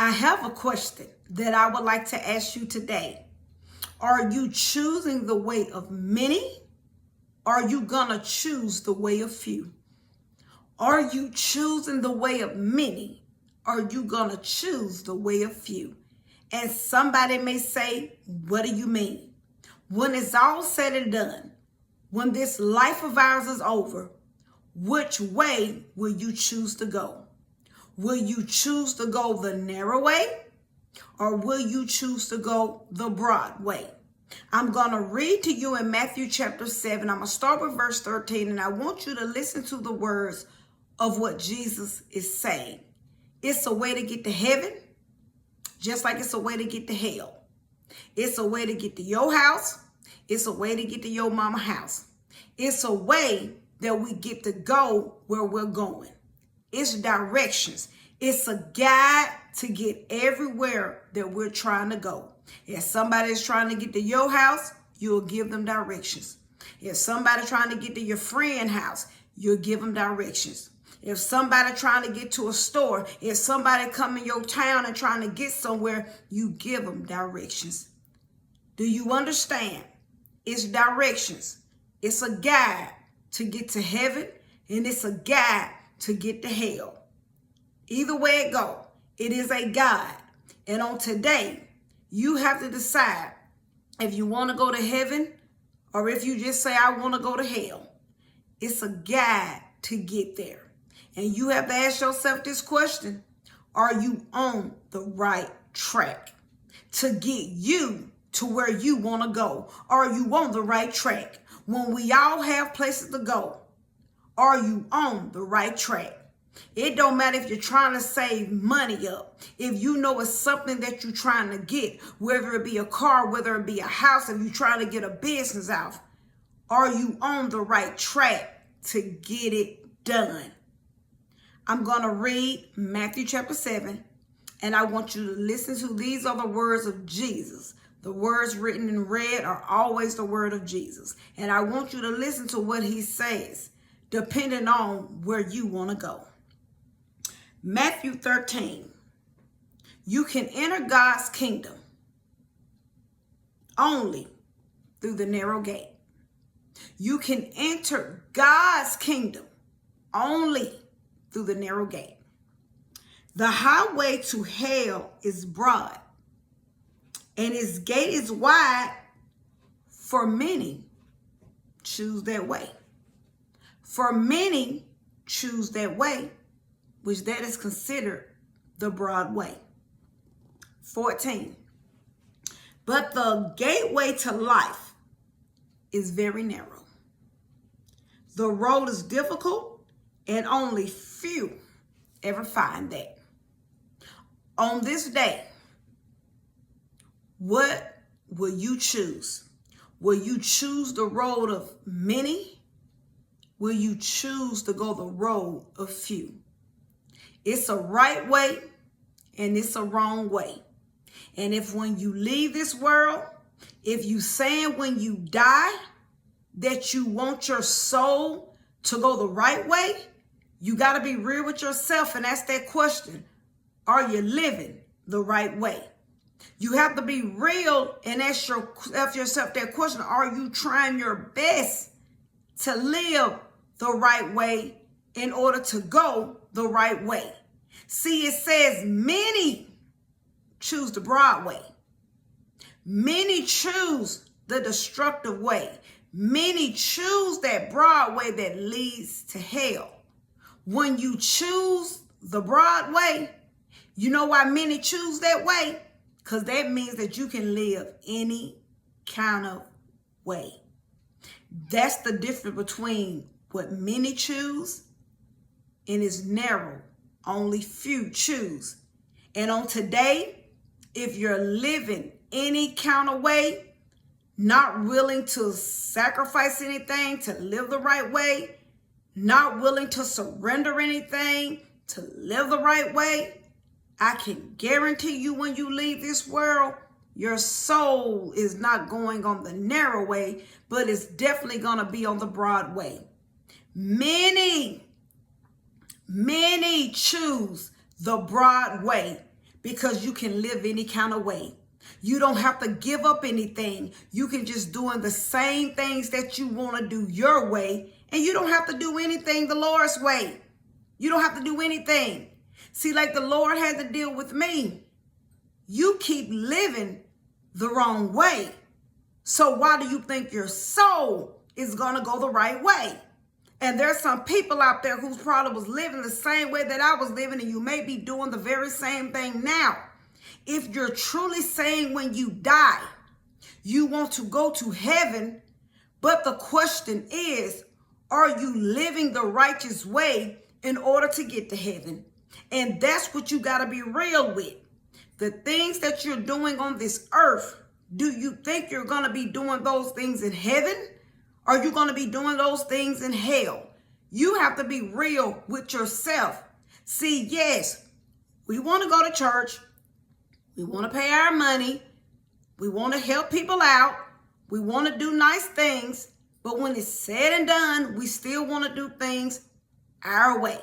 I have a question that I would like to ask you today. Are you choosing the way of many? Or are you gonna choose the way of few? Are you choosing the way of many? Or are you gonna choose the way of few? And somebody may say, what do you mean? When it's all said and done, when this life of ours is over, which way will you choose to go? Will you choose to go the narrow way, or will you choose to go the broad way? I'm going to read to you in Matthew chapter 7. I'm going to start with verse 13, and I want you to listen to the words of what Jesus is saying. It's a way to get to heaven, just like it's a way to get to hell. It's a way to get to your house. It's a way to get to your mama's house. It's a way that we get to go where we're going. It's directions. It's a guide to get everywhere that we're trying to go. If somebody's trying to get to your house, you'll give them directions. If somebody's trying to get to your friend's house, you'll give them directions. If somebody trying to get to a store, if somebody come in your town and trying to get somewhere, you give them directions. Do you understand? It's directions. It's a guide to get to heaven, and it's a guide to get to hell. Either way it go, it is a guide. And on today, you have to decide if you want to go to heaven or if you just say, I want to go to hell. It's a guide to get there. And you have to ask yourself this question: are you on the right track to get you to where you want to go? Are you on the right track? When we all have places to go, are you on the right track? It don't matter if you're trying to save money up. If you know it's something that you're trying to get, whether it be a car, whether it be a house, if you're trying to get a business out, are you on the right track to get it done? I'm going to read Matthew chapter 7, and I want you to listen to these are the words of Jesus. The words written in red are always the word of Jesus. And I want you to listen to what he says, depending on where you want to go. Matthew 13. You can enter God's kingdom only through the narrow gate. You can enter God's kingdom only through the narrow gate. The highway to hell is broad, and its gate is wide, for many choose that way. For many choose that way, which that is considered the broad way. 14. But the gateway to life is very narrow. The road is difficult, and only few ever find that. On this day, what will you choose? Will you choose the road of many? Will you choose to go the road of few? It's a right way and it's a wrong way. And if when you leave this world, if you saying when you die that you want your soul to go the right way, you got to be real with yourself and ask that question: are you living the right way? You have to be real and ask yourself that question: are you trying your best to live the right way in order to go the right way? See, it says many choose the broad way. Many choose the destructive way. Many choose that broad way that leads to hell. When you choose the broad way, you know why many choose that way? Because that means that you can live any kind of way. That's the difference between what many choose and is narrow. Only few choose. And on today, if you're living any kind of way, not willing to sacrifice anything to live the right way, not willing to surrender anything to live the right way, I can guarantee you when you leave this world, your soul is not going on the narrow way, but it's definitely going to be on the broad way. Many choose the broad way because you can live any kind of way. You don't have to give up anything. You can just doing the same things that you want to do your way, and you don't have to do anything the Lord's way. You don't have to do anything. See, like the Lord had to deal with me. You keep living the wrong way. So why do you think your soul is going to go the right way? And there's some people out there who probably was living the same way that I was living, and you may be doing the very same thing now. If you're truly saying when you die, you want to go to heaven, but the question is, are you living the righteous way in order to get to heaven? And that's what you got to be real with. The things that you're doing on this earth, do you think you're going to be doing those things in heaven? Or are you going to be doing those things in hell? You have to be real with yourself. See, yes, we want to go to church. We want to pay our money. We want to help people out. We want to do nice things. But when it's said and done, we still want to do things our way.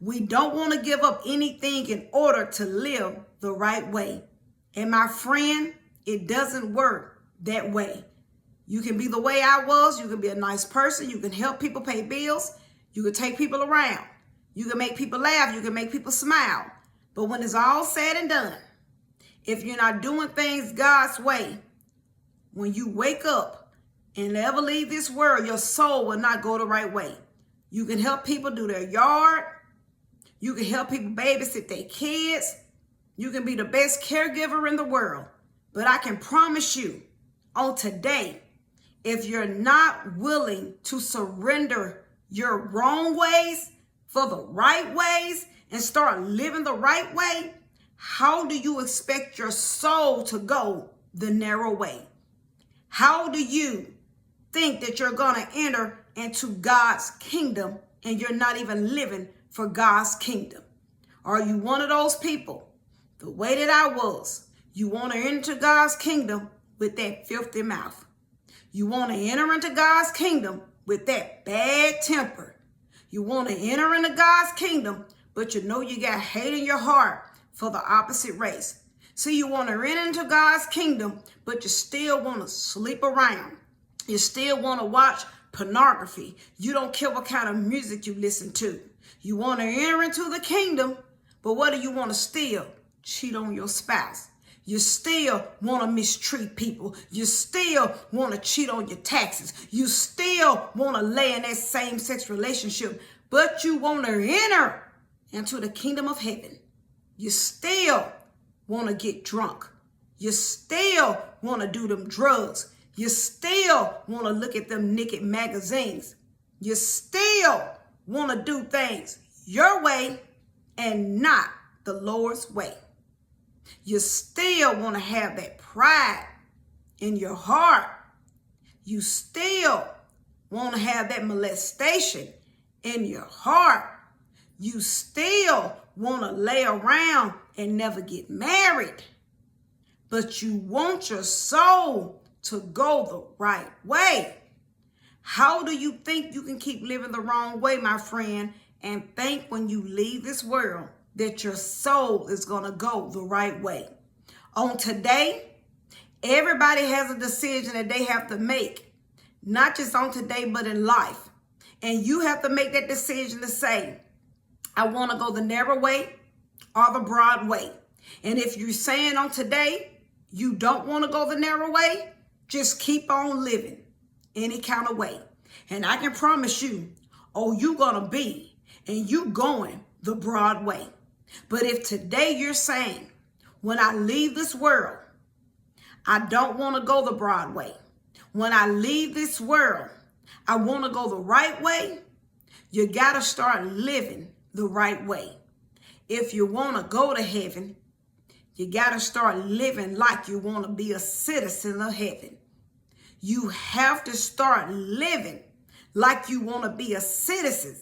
We don't want to give up anything in order to live the right way. And my friend, it doesn't work that way. You can be the way I was. You can be a nice person. You can help people pay bills. You can take people around. You can make people laugh. You can make people smile. But when it's all said and done, if you're not doing things God's way, when you wake up and ever leave this world, your soul will not go the right way. You can help people do their yard. You can help people babysit their kids. You can be the best caregiver in the world. But I can promise you on today, if you're not willing to surrender your wrong ways for the right ways and start living the right way, how do you expect your soul to go the narrow way? How do you think that you're going to enter into God's kingdom and you're not even living for God's kingdom? Are you one of those people, the way that I was? You want to enter God's kingdom with that filthy mouth. You want to enter into God's kingdom with that bad temper. You want to enter into God's kingdom, but you know you got hate in your heart for the opposite race. So you want to enter into God's kingdom, but you still want to sleep around. You still want to watch pornography. You don't care what kind of music you listen to. You want to enter into the kingdom, but what do you want to still? Cheat on your spouse. You still want to mistreat people. You still want to cheat on your taxes. You still want to lay in that same-sex relationship, but you want to enter into the kingdom of heaven. You still want to get drunk. You still want to do them drugs. You still want to look at them naked magazines. You still want to do things your way and not the Lord's way. You still want to have that pride in your heart. You still want to have that molestation in your heart. You still want to lay around and never get married. But you want your soul to go the right way. How do you think you can keep living the wrong way, my friend, and think when you leave this world that your soul is going to go the right way? On today, everybody has a decision that they have to make, not just on today, but in life. And you have to make that decision to say, I want to go the narrow way or the broad way. And if you're saying on today, you don't want to go the narrow way, just keep on living any kind of way. And I can promise you, you're going to be and you going the broad way. But if today you're saying, when I leave this world, I don't want to go the broad way. When I leave this world, I want to go the right way. You got to start living the right way. If you want to go to heaven, you got to start living like you want to be a citizen of heaven. You have to start living like you want to be a citizen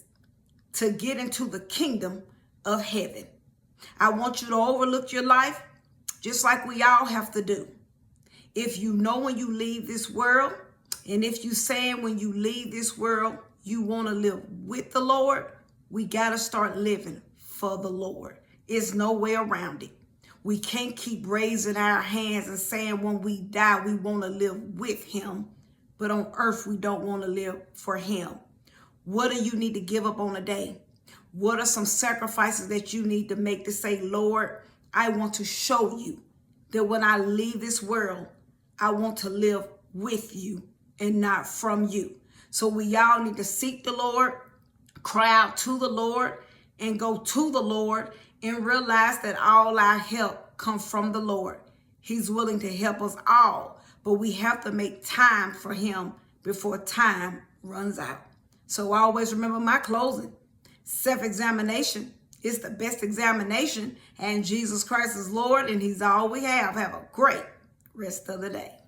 to get into the kingdom of heaven. I want you to overlook your life just like we all have to do. If you know when you leave this world, and if you saying when you leave this world, you want to live with the Lord, we got to start living for the Lord. There's no way around it. We can't keep raising our hands and saying when we die, we want to live with him. But on earth, we don't want to live for him. What do you need to give up on a day? What are some sacrifices that you need to make to say, Lord, I want to show you that when I leave this world, I want to live with you and not from you. So we all need to seek the Lord, cry out to the Lord, and go to the Lord and realize that all our help comes from the Lord. He's willing to help us all, but we have to make time for him before time runs out. So always remember my closing. Self-examination is the best examination, and Jesus Christ is Lord, and he's all we have. Have a great rest of the day.